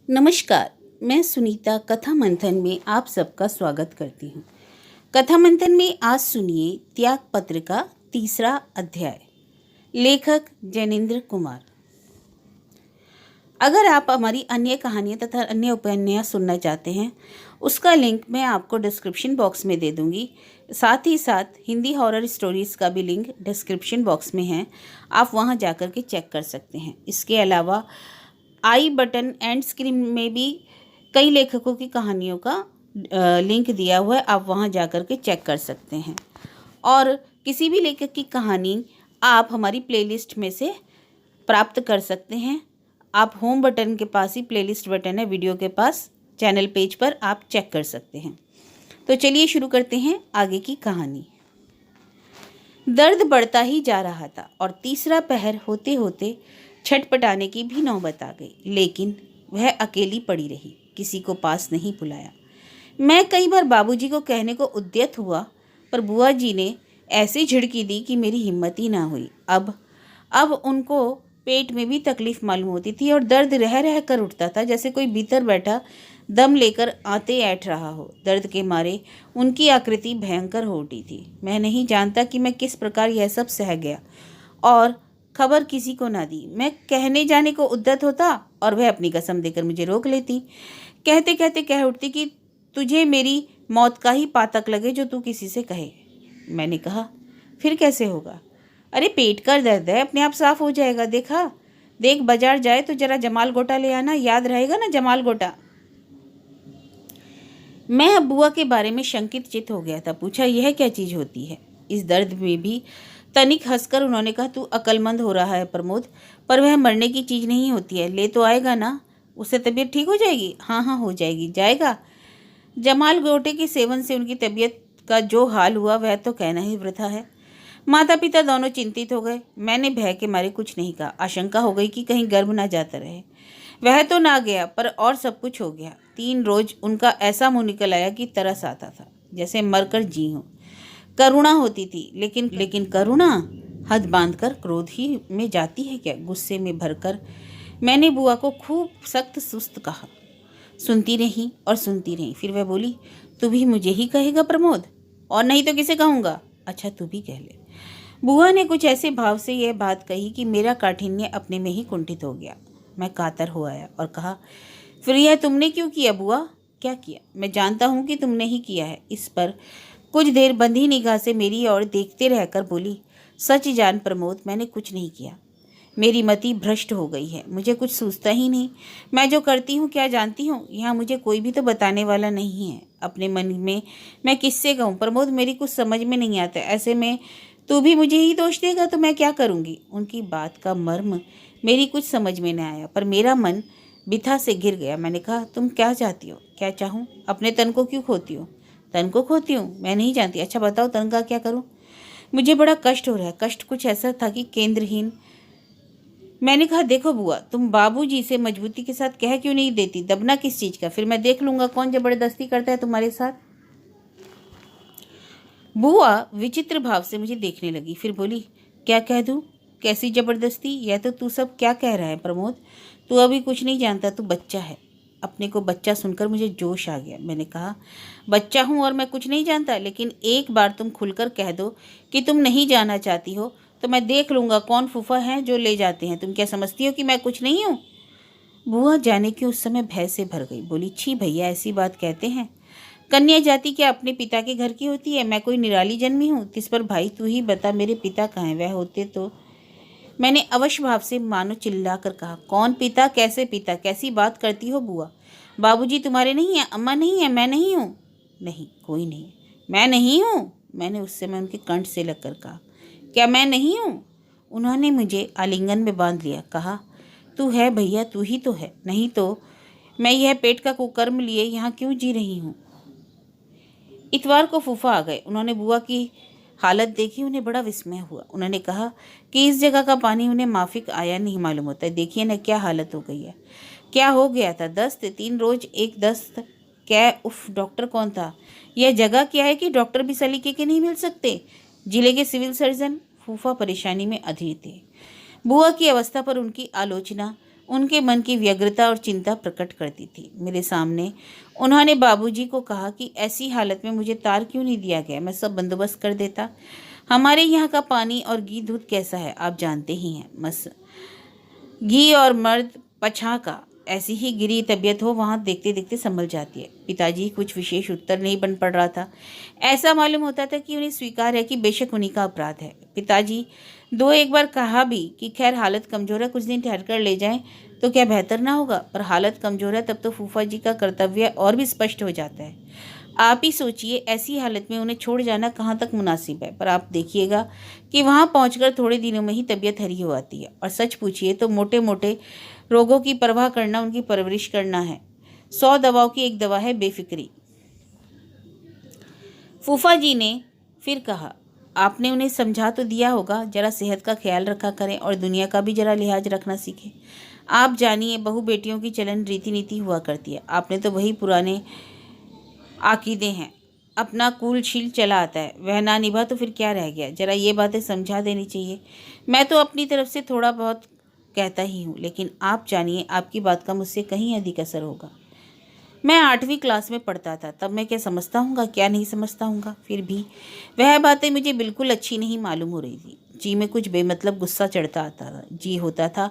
नमस्कार। मैं सुनीता कथा मंथन में आप सबका स्वागत करती हूँ। कथा मंथन में आज सुनिए त्याग पत्र का तीसरा अध्याय। लेखक जैनेन्द्र कुमार। अगर आप हमारी अन्य कहानियाँ तथा अन्य उपन्यास सुनना चाहते हैं, उसका लिंक मैं आपको डिस्क्रिप्शन बॉक्स में दे दूँगी। साथ ही साथ हिंदी हॉरर स्टोरीज़ का भी लिंक डिस्क्रिप्शन बॉक्स में है, आप वहाँ जाकर के चेक कर सकते हैं। इसके अलावा आई बटन एंड स्क्रीन में भी कई लेखकों की कहानियों का लिंक दिया हुआ है, आप वहां जाकर के चेक कर सकते हैं। और किसी भी लेखक की कहानी आप हमारी प्लेलिस्ट में से प्राप्त कर सकते हैं। आप होम बटन के पास ही प्लेलिस्ट बटन है, वीडियो के पास चैनल पेज पर आप चेक कर सकते हैं। तो चलिए शुरू करते हैं आगे की कहानी। दर्द बढ़ता ही जा रहा था और तीसरा पहर होते होते छटपटाने की भी नौबत आ गई, लेकिन वह अकेली पड़ी रही, किसी को पास नहीं बुलाया। मैं कई बार बाबूजी को कहने को उद्यत हुआ, पर बुआ जी ने ऐसी झिड़की दी कि मेरी हिम्मत ही ना हुई। अब उनको पेट में भी तकलीफ मालूम होती थी और दर्द रह रह कर उठता था, जैसे कोई भीतर बैठा दम लेकर आते ऐठ रहा हो। दर्द के मारे उनकी आकृति भयंकर हो उठी थी। मैं नहीं जानता कि मैं किस प्रकार यह सब सह गया और खबर किसी को ना दी। मैं कहने जाने को उद्यत होता और वह अपनी कसम देकर मुझे रोक लेती। कहते कहते कह उठती कि तुझे मेरी मौत का ही पातक लगे जो तू किसी से कहे। मैंने कहा, फिर कैसे होगा? अरे पेट का दर्द है, अपने आप साफ हो जाएगा। देख बाजार जाए तो जरा जमाल गोटा ले आना, याद रहेगा ना जमाल गोटा। मैं अब बुआ के बारे में शंकित चित हो गया था। पूछा, यह क्या चीज़ होती है? इस दर्द में भी तनिक हंसकर उन्होंने कहा, तू अक्लमंद हो रहा है प्रमोद, पर वह मरने की चीज़ नहीं होती है। ले तो आएगा ना, उससे तबीयत ठीक हो जाएगी। हाँ हाँ हो जाएगी। जाएगा? जमाल गोटे के सेवन से उनकी तबीयत का जो हाल हुआ वह तो कहना ही वृथा है। माता पिता दोनों चिंतित हो गए। मैंने भय के मारे कुछ नहीं कहा। आशंका हो गई कि कहीं गर्भ ना जाता रहे। वह तो ना गया, पर और सब कुछ हो गया। 3 रोज उनका ऐसा मुंह निकल आया कि तरस आता था, जैसे मरकर जी हो। करुणा होती थी, लेकिन करुणा हद बांधकर क्रोध ही में जाती है क्या? गुस्से में भरकर मैंने बुआ को खूब सख्त सुस्त कहा। सुनती रही और सुनती रही। फिर वह बोली, तू भी मुझे ही कहेगा प्रमोद? और नहीं तो किसे कहूँगा? अच्छा तू भी कह ले। बुआ ने कुछ ऐसे भाव से यह बात कही कि मेरा काठिन्य अपने में ही कुंठित हो गया। मैं कातर हो आया और कहा, फिर यह तुमने क्यों किया बुआ? क्या किया? मैं जानता हूँ कि तुमने ही किया है। इस पर कुछ देर बंधी निगाह से मेरी ओर देखते रहकर बोली, सच जान प्रमोद, मैंने कुछ नहीं किया। मेरी मति भ्रष्ट हो गई है, मुझे कुछ सूझता ही नहीं। मैं जो करती हूँ क्या जानती हूँ? यहाँ मुझे कोई भी तो बताने वाला नहीं है। अपने मन में मैं किससे कहूँ? प्रमोद, मेरी कुछ समझ में नहीं आता। ऐसे में तू भी मुझे ही दोष देगा तो मैं क्या करूँगी? उनकी बात का मर्म मेरी कुछ समझ में न आया, पर मेरा मन बिथा से गिर गया। मैंने कहा, तुम क्या चाहती हो? क्या चाहूँ? अपने तन को क्यों खोती हो? तन को खोती हूँ? मैं नहीं जानती। अच्छा बताओ, तन का क्या करूँ? मुझे बड़ा कष्ट हो रहा है। कष्ट कुछ ऐसा था कि केंद्रहीन। मैंने कहा, देखो बुआ, तुम बाबूजी से मजबूती के साथ कह क्यों नहीं देती? दबना किस चीज़ का? फिर मैं देख लूँगा कौन जबरदस्ती करता है तुम्हारे साथ। बुआ विचित्र भाव से मुझे देखने लगी, फिर बोली, क्या कह दूँ? कैसी जबरदस्ती? यह तो तू सब क्या कह रहा है प्रमोद? तू अभी कुछ नहीं जानता, तू बच्चा है। अपने को बच्चा सुनकर मुझे जोश आ गया। मैंने कहा, बच्चा हूँ और मैं कुछ नहीं जानता, लेकिन एक बार तुम खुलकर कह दो कि तुम नहीं जाना चाहती हो तो मैं देख लूँगा कौन फूफा हैं जो ले जाते हैं। तुम क्या समझती हो कि मैं कुछ नहीं हूँ? बुआ जाने की उस समय भय से भर गई। बोली, छी भैया, ऐसी बात कहते हैं? कन्या जाति क्या अपने पिता के घर की होती है? मैं कोई निराली जन्मी हूँ? तिस पर भाई तू ही बता, मेरे पिता कहाँ हैं? वह होते तो। मैंने अवश्य भाव से मानो चिल्ला कर कहा, कौन पिता? कैसे पिता? कैसी बात करती हो बुआ? बाबूजी तुम्हारे नहीं है? अम्मा नहीं है? मैं नहीं हूँ? नहीं, कोई नहीं। मैं नहीं हूँ? मैंने उस समय उनके कंठ से लगकर कहा, क्या मैं नहीं हूँ? उन्होंने मुझे आलिंगन में बांध लिया। कहा, तू है भैया, तू ही तो है। नहीं तो मैं यह पेट का कुकर्म लिए यहाँ क्यों जी रही हूँ? इतवार को फूफा आ गए। उन्होंने बुआ की हालत देखी, उन्हें बड़ा विस्मय हुआ। उन्होंने कहा कि इस जगह का पानी उन्हें माफिक आया नहीं मालूम होता है। देखिए ना क्या हालत हो गई है। क्या हो गया था? दस्त? 3 रोज एक दस्त? क्या? उफ, डॉक्टर कौन था? यह जगह क्या है कि डॉक्टर भी सलीके के नहीं मिल सकते? जिले के सिविल सर्जन? फूफा परेशानी में अधीर थे। बुआ की अवस्था पर उनकी आलोचना उनके मन की व्यग्रता और चिंता प्रकट करती थी। मेरे सामने उन्होंने बाबूजी को कहा कि ऐसी हालत में मुझे तार क्यों नहीं दिया गया, मैं सब बंदोबस्त कर देता। हमारे यहाँ का पानी और घी दूध कैसा है आप जानते ही हैं। बस घी और मर्द पछा का, ऐसी ही गिरी तबीयत हो वहाँ देखते देखते संभल जाती है। पिताजी कुछ विशेष उत्तर नहीं बन पड़ रहा था। ऐसा मालूम होता था कि उन्हें स्वीकार है कि बेशक उन्हीं का अपराध है। पिताजी दो एक बार कहा भी कि खैर हालत कमज़ोर है, कुछ दिन ठहर कर ले जाएं तो क्या बेहतर ना होगा, पर हालत कमज़ोर है तब तो फूफा जी का कर्तव्य और भी स्पष्ट हो जाता है। आप ही सोचिए ऐसी हालत में उन्हें छोड़ जाना कहाँ तक मुनासिब है। पर आप देखिएगा कि वहाँ पहुँचकर थोड़े दिनों में ही तबीयत हरी हो आती है। और सच पूछिए तो मोटे मोटे रोगों की परवाह करना उनकी परवरिश करना है। 100 दवाओं की एक दवा है बेफिक्री। फूफा जी ने फिर कहा, आपने उन्हें समझा तो दिया होगा, जरा सेहत का ख्याल रखा करें और दुनिया का भी जरा लिहाज रखना सीखें। आप जानिए बहू बेटियों की चलन रीति नीति हुआ करती है। आपने तो वही पुराने आकीदे हैं, अपना कुलशील चला आता है, वह ना निभा तो फिर क्या रह गया। जरा ये बातें समझा देनी चाहिए। मैं तो अपनी तरफ से थोड़ा बहुत कहता ही हूँ, लेकिन आप जानिए आपकी बात का मुझसे कहीं अधिक असर होगा। मैं 8वीं क्लास में पढ़ता था, तब मैं क्या समझता हूँगा क्या नहीं समझता हूँगा। फिर भी वह बातें मुझे बिल्कुल अच्छी नहीं मालूम हो रही थी। जी में कुछ बेमतलब गुस्सा चढ़ता आता था। जी होता था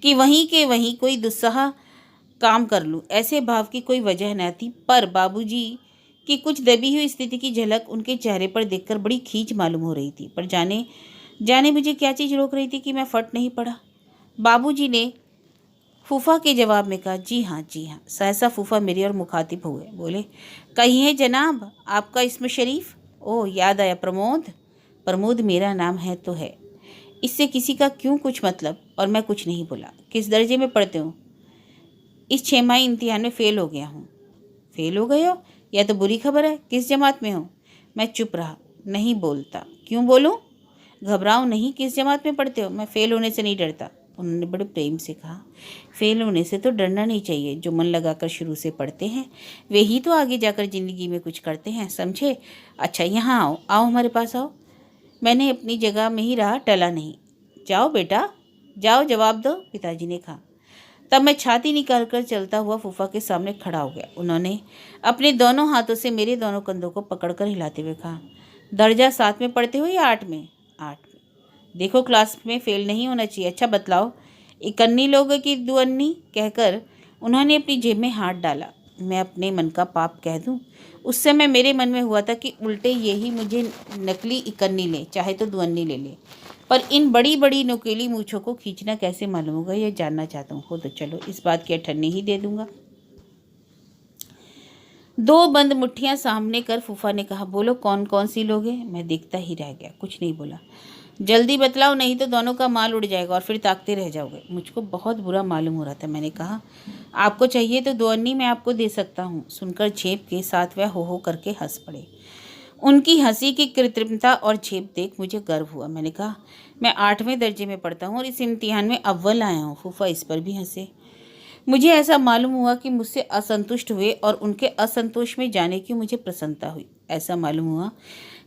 कि वहीं के वहीं कोई दुस्साह काम कर लूँ, ऐसे भाव की कोई वजह न थी। पर बाबूजी की कुछ दबी हुई स्थिति की झलक उनके चेहरे पर देखकर बड़ी खींच मालूम हो रही थी। पर जाने जाने मुझे क्या चीज़ रोक रही थी कि मैं फट नहीं पड़ा। बाबूजी ने फूफा के जवाब में कहा, जी हाँ जी हाँ। सहसा फूफा मेरी और मुखातिब हुए। बोले, कहिए जनाब, आपका इस्म शरीफ? ओह, याद आया, प्रमोद। प्रमोद मेरा नाम है तो है, इससे किसी का क्यों कुछ मतलब। और मैं कुछ नहीं बोला। किस दर्जे में पढ़ते हो? इस 6 इम्तिहान में फ़ेल हो गया हूँ। फ़ेल हो गए हो? यह तो बुरी खबर है। किस जमात में हो? मैं चुप रहा, नहीं बोलता। क्यों बोलूं? घबराओ नहीं, किस जमात में पढ़ते हो? मैं फ़ेल होने से नहीं डरता। उन्होंने बड़े प्रेम से कहा, फ़ेल होने से तो डरना नहीं चाहिए। जो मन लगाकर शुरू से पढ़ते हैं वे ही तो आगे जाकर ज़िंदगी में कुछ करते हैं, समझे? अच्छा यहाँ आओ, आओ हमारे पास आओ। मैंने अपनी जगह में ही रहा, टला नहीं। जाओ बेटा जाओ, जवाब दो, पिताजी ने कहा। तब मैं छाती निकाल कर चलता हुआ फूफा के सामने खड़ा हो गया। उन्होंने अपने दोनों हाथों से मेरे दोनों कंधों को पकड़कर हिलाते हुए कहा, दर्जा 7 में पढ़ते हो या 8 में? 8 में। देखो क्लास में फ़ेल नहीं होना चाहिए। अच्छा बतलाओ, इकन्नी लोगे कि दुअन्नी? कहकर उन्होंने अपनी जेब में हाथ डाला। मैं अपने मन का पाप कह दूं? उस समय मेरे मन में हुआ था कि उल्टे यही मुझे नकली इकन्नी ले, चाहे तो दुअन्नी ले ले। पर इन बड़ी बड़ी नुकीली मूँछों को खींचना कैसे मालूम होगा, यह जानना चाहता हूँ। हो तो चलो, इस बात की अठन्नी ही दे दूंगा। 2 बंद मुट्ठियाँ सामने कर फूफा ने कहा, बोलो कौन कौन सी लोगे? मैं देखता ही रह गया, कुछ नहीं बोला। जल्दी बतलाओ, नहीं तो दोनों का माल उड़ जाएगा और फिर ताकते रह जाओगे। मुझको बहुत बुरा मालूम हो रहा था। मैंने कहा, आपको चाहिए तो 2 अन्नी मैं आपको दे सकता हूँ। सुनकर झेप के साथ वह हो करके हंस पड़े। उनकी हंसी की कृत्रिमता और झेप देख मुझे गर्व हुआ। मैंने कहा, मैं 8वें दर्जे में पढ़ता हूँ और इस इम्तिहान में अव्वल आया हूँ। फूफा इस पर भी हंसे। मुझे ऐसा मालूम हुआ कि मुझसे असंतुष्ट हुए और उनके असंतोष में जाने की मुझे प्रसन्नता हुई। ऐसा मालूम हुआ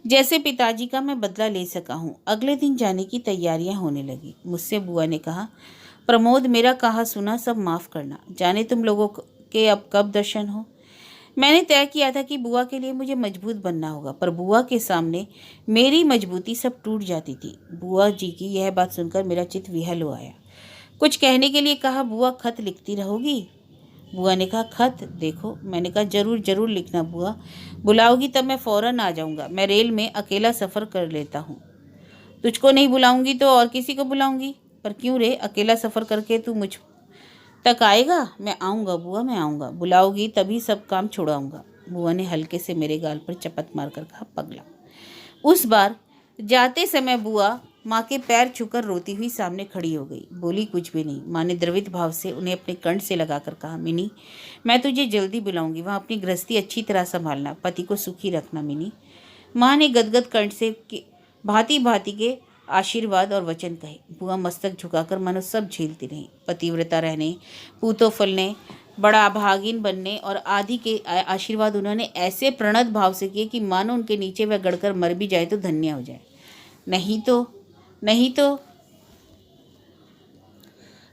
जैसे पिताजी का मैं बदला ले सका हूँ। अगले दिन जाने की तैयारियां होने लगी। मुझसे बुआ ने कहा, प्रमोद मेरा कहा सुना सब माफ़ करना, जाने तुम लोगों के अब कब दर्शन हो। मैंने तय किया था कि बुआ के लिए मुझे मजबूत बनना होगा, पर बुआ के सामने मेरी मजबूती सब टूट जाती थी। बुआ जी की यह बात सुनकर मेरा चित्त विहल हो आया। कुछ कहने के लिए कहा, बुआ खत लिखती रहोगी? बुआ ने कहा, खत देखो। मैंने कहा, जरूर जरूर लिखना बुआ, बुलाओगी तब मैं फ़ौरन आ जाऊंगा। मैं रेल में अकेला सफ़र कर लेता हूँ। तुझको नहीं बुलाऊंगी तो और किसी को बुलाऊंगी। पर क्यों रे, अकेला सफ़र करके तू मुझ तक आएगा? मैं आऊँगा बुआ, मैं आऊँगा। बुलाओगी तभी सब काम छुड़ाऊँगा। बुआ ने हल्के से मेरे गाल पर चपत मारकर कहा, पगला। उस बार जाते समय बुआ माँ के पैर छूकर रोती हुई सामने खड़ी हो गई। बोली कुछ भी नहीं। माँ ने द्रवित भाव से उन्हें अपने कंठ से लगाकर कहा, मिनी मैं तुझे जल्दी बुलाऊंगी, वहाँ अपनी गृहस्थी अच्छी तरह संभालना, पति को सुखी रखना मिनी। माँ ने गदगद कंठ से भांति भांति के आशीर्वाद और वचन कहे। बुआ मस्तक झुकाकर मानो सब झेलती रहीं। पतिव्रता रहने, पूतों फलने, बड़ा अभागिन बनने और आदि के आशीर्वाद उन्होंने ऐसे प्रणत भाव से किए कि मानो उनके नीचे वह गड़कर मर भी जाए तो धन्य हो जाए। नहीं तो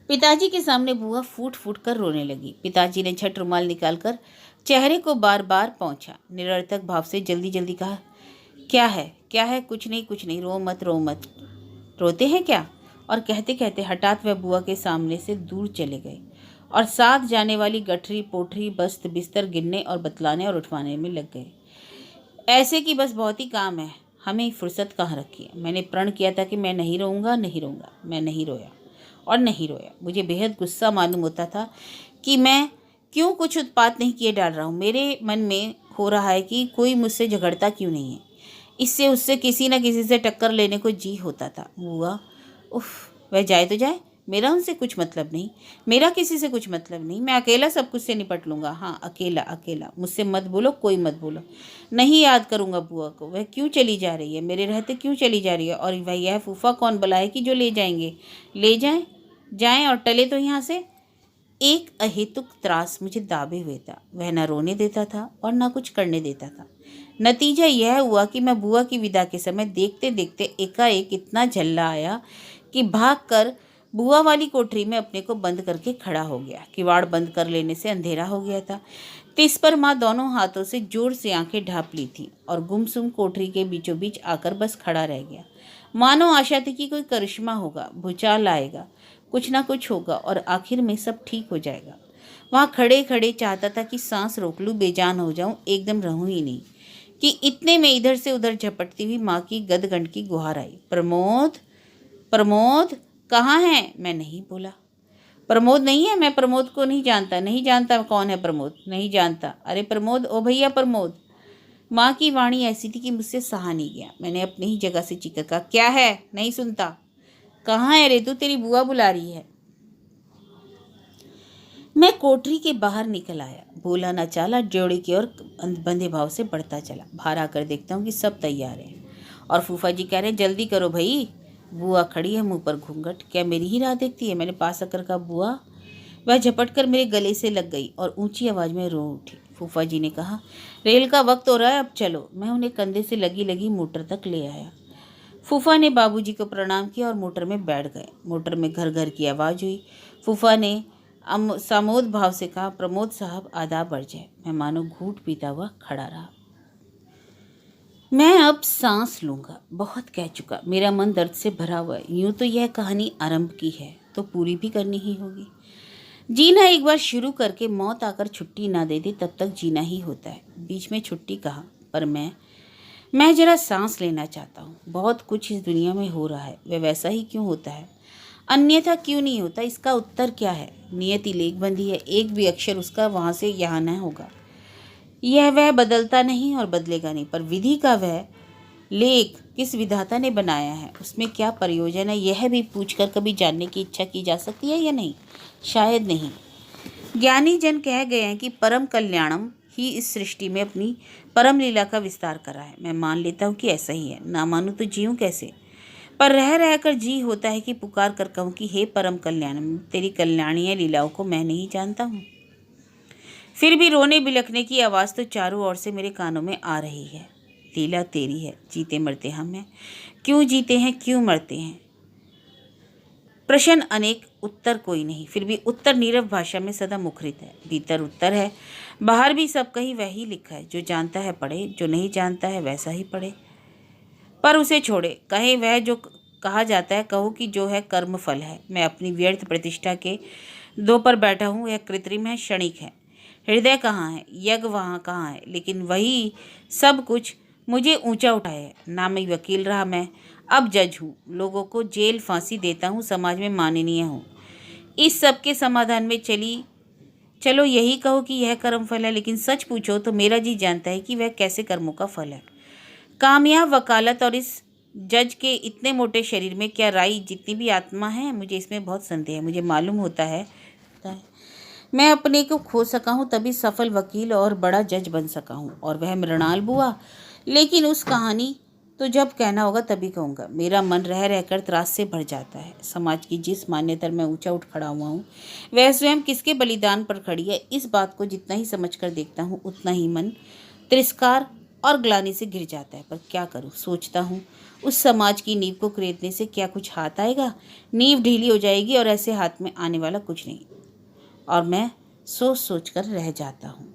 पिताजी के सामने बुआ फूट फूट कर रोने लगी। पिताजी ने झट रुमाल निकालकर चेहरे को बार बार पोंछा, निरर्थक भाव से जल्दी जल्दी कहा, क्या है क्या है, कुछ नहीं कुछ नहीं, रो मत रो मत, रोते हैं क्या। और कहते कहते हठात वह बुआ के सामने से दूर चले गए और साथ जाने वाली गठरी पोठरी बस्त बिस्तर गिनने और बतलाने और उठवाने में लग गए। ऐसे कि बस बहुत ही काम है, हमें फुर्सत कहाँ रखी है। मैंने प्रण किया था कि मैं नहीं रोऊंगा नहीं रोऊंगा। मैं नहीं रोया और नहीं रोया। मुझे बेहद गुस्सा मालूम होता था कि मैं क्यों कुछ उत्पात नहीं किए डाल रहा हूँ। मेरे मन में हो रहा है कि कोई मुझसे झगड़ता क्यों नहीं है। इससे उससे किसी न किसी से टक्कर लेने को जी होता था। बुआ, उफ, वह जाए तो जाए, मेरा उनसे कुछ मतलब नहीं, मेरा किसी से कुछ मतलब नहीं, मैं अकेला सब कुछ से निपट लूँगा। हाँ, अकेला अकेला, मुझसे मत बोलो, कोई मत बोलो। नहीं याद करूँगा बुआ को। वह क्यों चली जा रही है, मेरे रहते क्यों चली जा रही है। और वह यह फूफा कौन बुलाए कि जो ले जाएंगे। ले जाएं जाएं और टले तो यहाँ से। एक अहेतुक त्रास मुझे दाबे हुए था। वह न रोने देता था और न कुछ करने देता था। नतीजा यह हुआ कि मैं बुआ की विदा के समय देखते देखते एकाएक इतना झल्ला आया कि भागकर बुआ वाली कोठरी में अपने को बंद करके खड़ा हो गया। किवाड़ बंद कर लेने से अंधेरा हो गया था। तिस पर माँ दोनों हाथों से जोर से आंखें ढांप ली थी और गुमसुम कोठरी के बीचों बीच आकर बस खड़ा रह गया। मानो आशा थी कि कोई करिश्मा होगा, भूचाल आएगा, कुछ ना कुछ होगा और आखिर में सब ठीक हो जाएगा। वहाँ खड़े खड़े चाहता था कि सांस रोक लूँ, बेजान हो जाऊँ, एकदम रहूँ ही नहीं, कि इतने में इधर से उधर झपटती हुई माँ की गदगंड की गुहार आई, प्रमोद प्रमोद कहाँ है। मैं नहीं बोला। प्रमोद नहीं है, मैं प्रमोद को नहीं जानता। नहीं जानता कौन है प्रमोद, नहीं जानता। अरे प्रमोद, ओ भैया प्रमोद। माँ की वाणी ऐसी थी कि मुझसे सहा नहीं गया। मैंने अपनी ही जगह से चीखकर कहा, क्या है, नहीं सुनता। कहाँ है रे तू, तेरी बुआ बुला रही है। मैं कोठरी के बाहर निकल आया। बोला न चाला, जोड़ी की ओर बंधे भाव से बढ़ता चला। बाहर आकर देखता हूँ कि सब तैयार हैं और फूफा जी कह रहे हैं, जल्दी करो भाई। बुआ खड़ी है, मुंह पर घूंघट। क्या मेरी ही राह देखती है। मैंने पास आकर कहा, बुआ। वह झपट कर मेरे गले से लग गई और ऊंची आवाज़ में रो उठी। फूफा जी ने कहा, रेल का वक्त हो रहा है, अब चलो। मैं उन्हें कंधे से लगी लगी मोटर तक ले आया। फूफा ने बाबूजी को प्रणाम किया और मोटर में बैठ गए। मोटर में घर घर की आवाज़ हुई। फूफा ने सामोद भाव से कहा, प्रमोद साहब आदाब बढ़ जाए। मैं मानो घूंट पीता हुआ खड़ा रहा। मैं अब सांस लूँगा, बहुत कह चुका। मेरा मन दर्द से भरा हुआ है। यूँ तो यह कहानी आरंभ की है तो पूरी भी करनी ही होगी। जीना एक बार शुरू करके मौत आकर छुट्टी ना दे दे तब तक जीना ही होता है। बीच में छुट्टी कहा, पर मैं जरा सांस लेना चाहता हूँ। बहुत कुछ इस दुनिया में हो रहा है, वह वैसा ही क्यों होता है, अन्यथा क्यों नहीं होता। इसका उत्तर क्या है। नियति लेखबंदी है, एक भी अक्षर उसका वहाँ से यहाँ न होगा। यह वह बदलता नहीं और बदलेगा नहीं, पर विधि का वह लेख किस विधाता ने बनाया है, उसमें क्या प्रयोजन है, यह भी पूछकर कभी जानने की इच्छा की जा सकती है या नहीं। शायद नहीं। ज्ञानी जन कह गए हैं कि परम कल्याणम ही इस सृष्टि में अपनी परम लीला का विस्तार कर रहा है। मैं मान लेता हूँ कि ऐसा ही है, ना मानूँ तो जीऊँ कैसे। पर रह रह कर जी होता है कि पुकार कर कहूँ कि हे परम कल्याणम, तेरी कल्याणीय लीलाओं को मैं नहीं जानता हूँ। फिर भी रोने बिलखने की आवाज़ तो चारों ओर से मेरे कानों में आ रही है। लीला तेरी है, जीते मरते हम हैं। क्यों जीते हैं, क्यों मरते हैं। प्रश्न अनेक, उत्तर कोई नहीं। फिर भी उत्तर नीरव भाषा में सदा मुखरित है। भीतर उत्तर है, बाहर भी सब कहीं वही लिखा है। जो जानता है पढ़े, जो नहीं जानता है वैसा ही पढ़े, पर उसे छोड़े। कहे वह जो कहा जाता है, कहो कि जो है कर्म फल है। मैं अपनी व्यर्थ प्रतिष्ठा के दो पर बैठा हूँ। यह कृत्रिम है, क्षणिक है। हृदय कहाँ है, यज्ञ वहाँ कहाँ है। लेकिन वही सब कुछ मुझे ऊंचा उठाए है। ना मैं वकील रहा, मैं अब जज हूँ। लोगों को जेल फांसी देता हूँ, समाज में माननीय हूँ। इस सब के समाधान में चलो यही कहो कि यह कर्म फल है। लेकिन सच पूछो तो मेरा जी जानता है कि वह कैसे कर्मों का फल है। कामयाब वकालत और इस जज के इतने मोटे शरीर में क्या राई जितनी भी आत्मा है, मुझे इसमें बहुत संदेह है। मुझे मालूम होता है मैं अपने को खो सका हूँ, तभी सफल वकील और बड़ा जज बन सका हूँ। और वह मृणाल बुआ। लेकिन उस कहानी तो जब कहना होगा तभी कहूँगा। मेरा मन रह रहकर त्रास से भर जाता है। समाज की जिस मान्यता मैं ऊंचा उठ खड़ा हुआ हूँ, वह स्वयं किसके बलिदान पर खड़ी है। इस बात को जितना ही समझ कर देखता हूँ, उतना ही मन तिरस्कार और ग्लानि से घिर जाता है। पर क्या करूँ, सोचता हूँ उस समाज की नींव को कुरेदने से क्या कुछ हाथ आएगा? नींव ढीली हो जाएगी और ऐसे हाथ में आने वाला कुछ नहीं। और मैं सोच सोच कर रह जाता हूँ।